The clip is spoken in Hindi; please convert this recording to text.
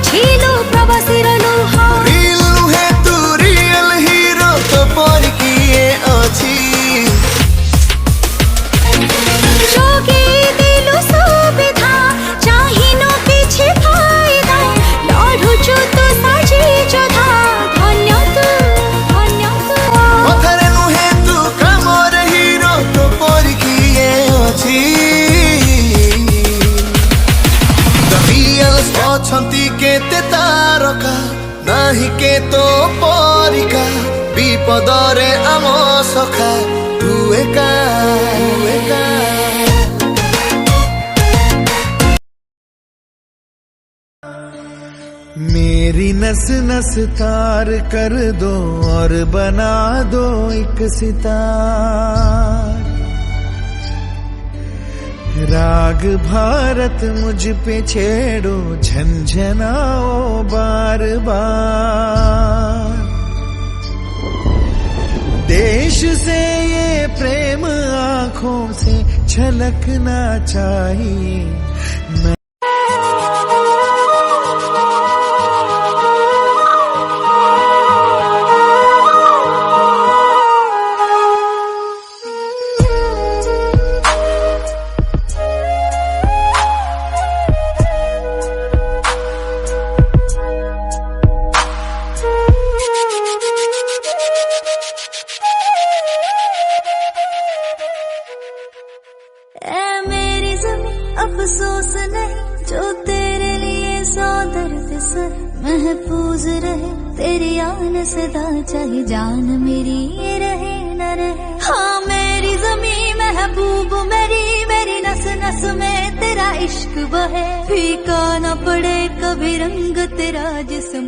बुझिलु प्रवासी लुह रियल नुहे तू रियल हीरो तो पर किए अछि जोगी दिलु सुविधा चाहिनु किछि फायदा लढुछु तू साजी जोधा धन्य तू कथरे नुहे तू कामर हीरो तो पर किए अछि रियल अछंती केते तारका नाही के तो परिका विपदरे आम सखा तू एका मेरी नस नस तार कर दो और बना दो एक सितार राग भारत मुझ पे छेड़ो झंझनाओ बार बार देश से ये प्रेम आँखों से छलकना चाहिए। मेरी ज़मीं अफसोस नहीं जो तेरे लिए सौ दर्द सहे महफूज रहे तेरी आन सदा चाहे जान मेरी ये रहे न रहे। हाँ मेरी ज़मीं महबूब मेरी नस नस में तेरा इश्क बहे फीका न पड़े कभी रंग तेरा जिस्म